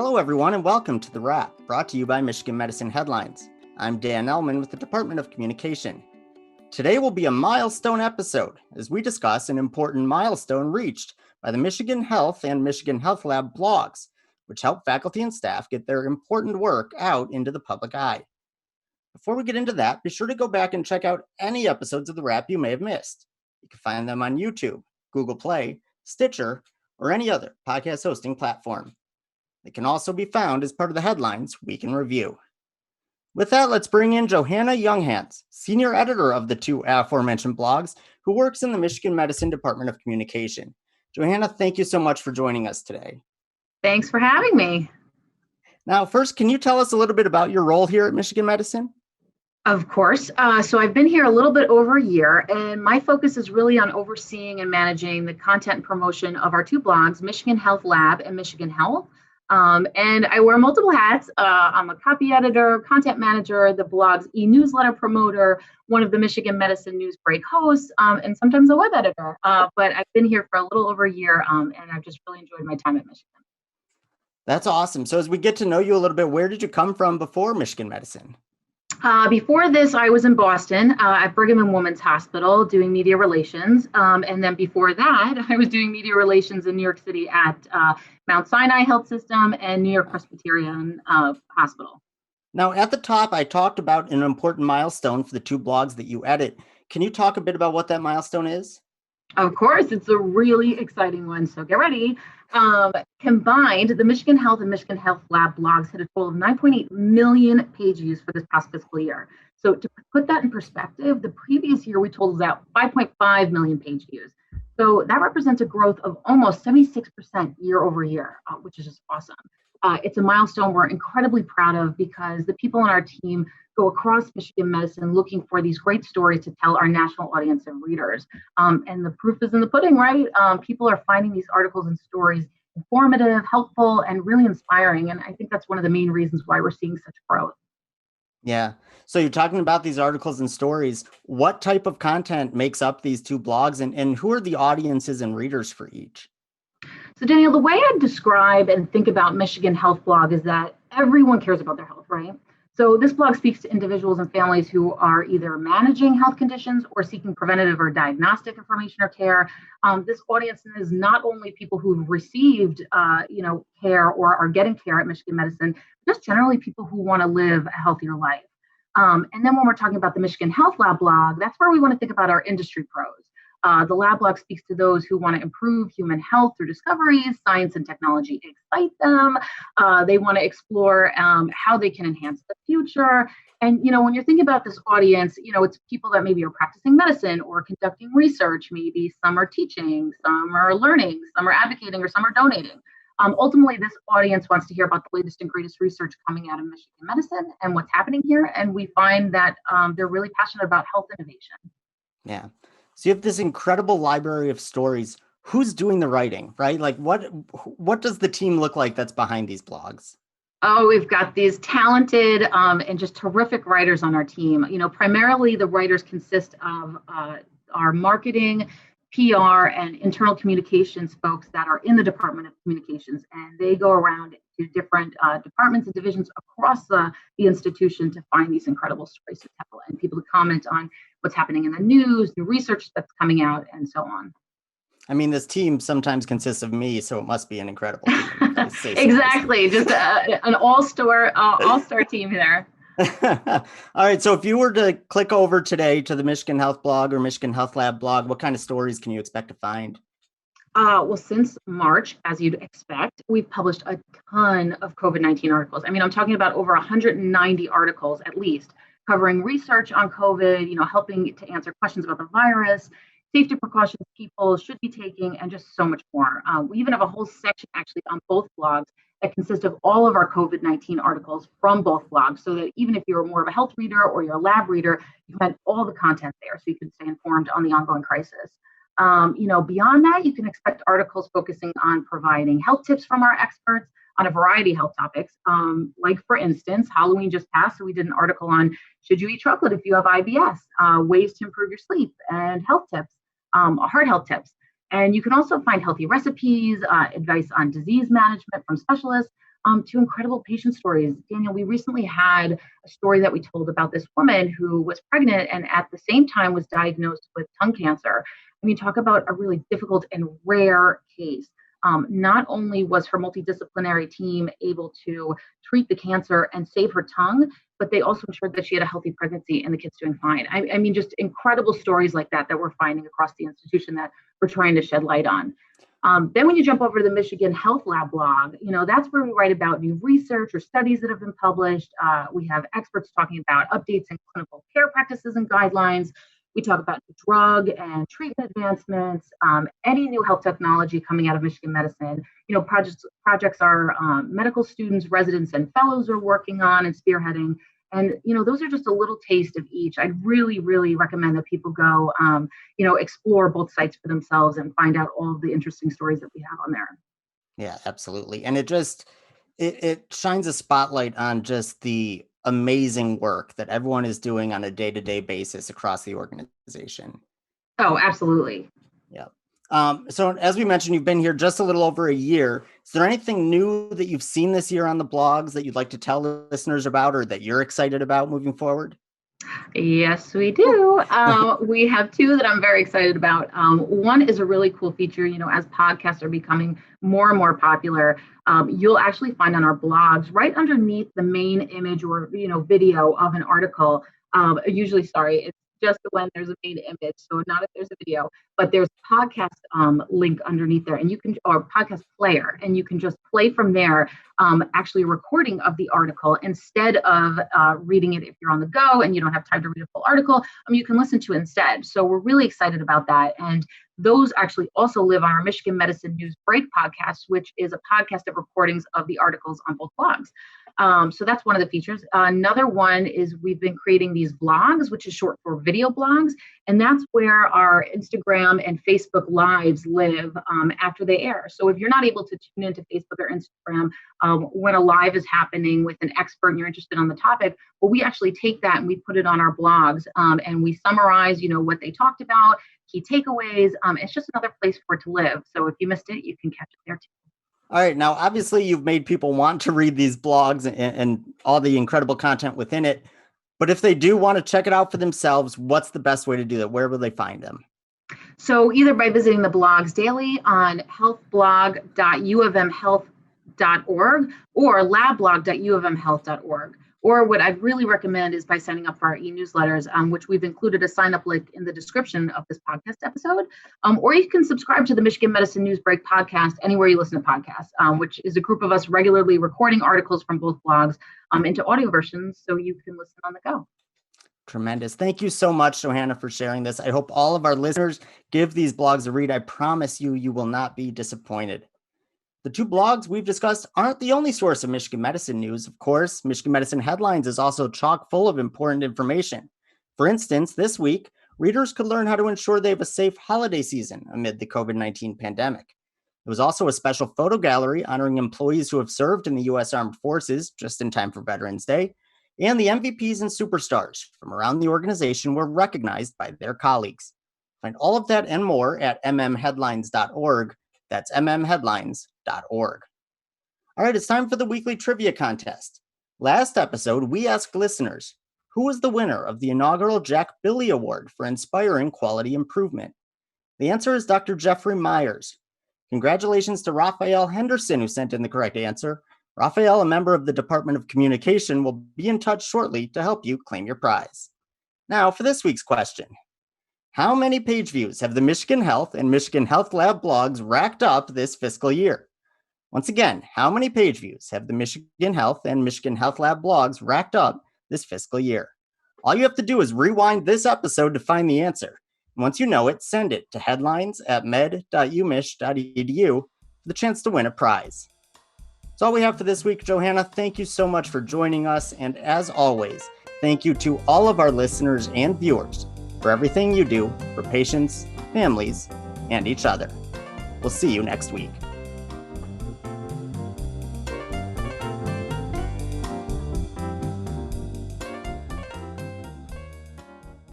Hello, everyone, and welcome to The Wrap, brought to you by Michigan Medicine Headlines. I'm Dan Ellman with the Department of Communication. Today will be a milestone episode as we discuss an important milestone reached by the Michigan Health and Michigan Health Lab blogs, which help faculty and staff get their important work out into the public eye. Before we get into that, be sure to go back and check out any episodes of The Wrap you may have missed. You can find them on YouTube, Google Play, Stitcher, or any other podcast hosting platform. They can also be found as part of the Headlines Week in Review. With that, let's bring in Johanna Younghans, senior editor of the two aforementioned blogs, who works in the Michigan Medicine Department of Communication. Johanna, thank you so much for joining us today. Thanks for having me. Now, first, can you tell us a little bit about your role here at Michigan Medicine? Of course. So I've been here a little bit over a year, and my focus is really on overseeing and managing the content and promotion of our two blogs, Michigan Health Lab and Michigan Health. And I wear multiple hats. I'm a copy editor, content manager, the blog's e-newsletter promoter, one of the Michigan Medicine News Break hosts, and sometimes a web editor. But I've been here for a little over a year, and I've just really enjoyed my time at Michigan. That's awesome. So as we get to know you a little bit, where did you come from before Michigan Medicine? Before this, I was in Boston at Brigham and Women's Hospital doing media relations. And then before that, I was doing media relations in New York City at Mount Sinai Health System and New York Presbyterian Hospital. Now, at the top, I talked about an important milestone for the two blogs that you edit. Can you talk a bit about what that milestone is? Of course, it's a really exciting one, so get ready. Combined, the Michigan Health and Michigan Health Lab blogs hit a total of 9.8 million page views for this past fiscal year. So to put that in perspective, the previous year we totaled out 5.5 million page views. So that represents a growth of almost 76% year over year, which is just awesome. It's a milestone we're incredibly proud of because the people on our team go across Michigan Medicine looking for these great stories to tell our national audience of readers. And the proof is in the pudding, right? People are finding these articles and stories informative, helpful, and really inspiring. And I think that's one of the main reasons why we're seeing such growth. Yeah. So you're talking about these articles and stories. What type of content makes up these two blogs, and who are the audiences and readers for each? So Daniel, the way I describe and think about Michigan Health Blog is that everyone cares about their health, right? So this blog speaks to individuals and families who are either managing health conditions or seeking preventative or diagnostic information or care. This audience is not only people who've received, care or are getting care at Michigan Medicine, but just generally people who want to live a healthier life. And then when we're talking about the Michigan Health Lab blog, that's where we want to think about our industry pros. The lab blog speaks to those who want to improve human health through discoveries. Science and technology excite them. They want to explore how they can enhance the future. And, when you're thinking about this audience, it's people that maybe are practicing medicine or conducting research. Maybe some are teaching, some are learning, some are advocating, or some are donating. Ultimately, this audience wants to hear about the latest and greatest research coming out of Michigan Medicine and what's happening here. And we find that they're really passionate about health innovation. Yeah. So you have this incredible library of stories. Who's doing the writing, right? Like what does the team look like that's behind these blogs? Oh, we've got these talented and just terrific writers on our team. Primarily the writers consist of our marketing, PR, and internal communications folks that are in the Department of Communications, and they go around to different departments and divisions across the institution to find these incredible stories to tell and people to comment on what's happening in the news, new research that's coming out, and so on. I mean, this team sometimes consists of me, so it must be an incredible team. Exactly, just an all-star team there. All right, so if you were to click over today to the Michigan Health blog or Michigan Health Lab blog, what kind of stories can you expect to find? Well, since March, as you'd expect, we've published a ton of COVID-19 articles. I mean, I'm talking about over 190 articles at least, covering research on COVID, helping to answer questions about the virus, safety precautions people should be taking, and just so much more. We even have a whole section actually on both blogs that consist of all of our COVID-19 articles from both blogs, so that even if you're more of a health reader or you're a lab reader, you can find all the content there so you can stay informed on the ongoing crisis. Beyond that, you can expect articles focusing on providing health tips from our experts on a variety of health topics. Like for instance, Halloween just passed, so we did an article on should you eat chocolate if you have IBS, ways to improve your sleep, and health tips, heart health tips. And you can also find healthy recipes, advice on disease management from specialists, to incredible patient stories. Daniel, we recently had a story that we told about this woman who was pregnant and at the same time was diagnosed with tongue cancer. I mean, talk about a really difficult and rare case. Not only was her multidisciplinary team able to treat the cancer and save her tongue, but they also ensured that she had a healthy pregnancy and the kid's doing fine. I mean, just incredible stories like that we're finding across the institution that we're trying to shed light on. Then when you jump over to the Michigan Health Lab blog, that's where we write about new research or studies that have been published. We have experts talking about updates in clinical care practices and guidelines. We talk about drug and treatment advancements, any new health technology coming out of Michigan medicine. Projects our medical students, residents, and fellows are working on and spearheading. And, those are just a little taste of each. I'd really, really recommend that people go, explore both sites for themselves and find out all of the interesting stories that we have on there. Yeah, absolutely. And it shines a spotlight on just the amazing work that everyone is doing on a day-to-day basis across the organization. Oh, absolutely. Yeah. So as we mentioned, you've been here just a little over a year. Is there anything new that you've seen this year on the blogs that you'd like to tell listeners about or that you're excited about moving forward? Yes, we do. We have two that I'm very excited about. One is a really cool feature, as podcasts are becoming more and more popular, you'll actually find on our blogs right underneath the main image or, video of an article. It's just when there's a main image. So not if there's a video, but there's a podcast link underneath there or podcast player, and you can just play from there, actually a recording of the article instead of reading it if you're on the go and you don't have time to read a full article. You can listen to it instead. So we're really excited about that. And those actually also live on our Michigan Medicine News Break podcast, which is a podcast of recordings of the articles on both blogs. So that's one of the features. Another one is we've been creating these vlogs, which is short for video blogs. And that's where our Instagram and Facebook lives live after they air. So if you're not able to tune into Facebook or Instagram when a live is happening with an expert and you're interested on the topic, well, we actually take that and we put it on our blogs and we summarize, what they talked about, key takeaways. It's just another place for it to live. So if you missed it, you can catch it there too. All right. Now, obviously, you've made people want to read these blogs and all the incredible content within it. But if they do want to check it out for themselves, what's the best way to do that? Where will they find them? So either by visiting the blogs daily on healthblog.uofmhealth.org or labblog.uofmhealth.org. Or what I'd really recommend is by signing up for our e-newsletters, which we've included a sign-up link in the description of this podcast episode. Or you can subscribe to the Michigan Medicine News Break podcast anywhere you listen to podcasts, which is a group of us regularly recording articles from both blogs into audio versions so you can listen on the go. Tremendous. Thank you so much, Johanna, for sharing this. I hope all of our listeners give these blogs a read. I promise you will not be disappointed. The two blogs we've discussed aren't the only source of Michigan medicine news. Of course, Michigan Medicine Headlines is also chock full of important information. For instance, this week, readers could learn how to ensure they have a safe holiday season amid the COVID-19 pandemic. There was also a special photo gallery honoring employees who have served in the U.S. Armed Forces just in time for Veterans Day, and the MVPs and superstars from around the organization were recognized by their colleagues. Find all of that and more at mmheadlines.org. That's mmheadlines.org. All right, it's time for the weekly trivia contest. Last episode, we asked listeners, who was the winner of the inaugural Jack Billy Award for Inspiring Quality Improvement? The answer is Dr. Jeffrey Myers. Congratulations to Raphael Henderson, who sent in the correct answer. Raphael, a member of the Department of Communication, will be in touch shortly to help you claim your prize. Now, for this week's question. How many page views have the Michigan Health and Michigan Health Lab blogs racked up this fiscal year? Once again, how many page views have the Michigan Health and Michigan Health Lab blogs racked up this fiscal year? All you have to do is rewind this episode to find the answer. And once you know it, send it to headlines@med.umich.edu for the chance to win a prize. That's all we have for this week. Johanna, thank you so much for joining us. And as always, thank you to all of our listeners and viewers for everything you do for patients, families, and each other. We'll see you next week.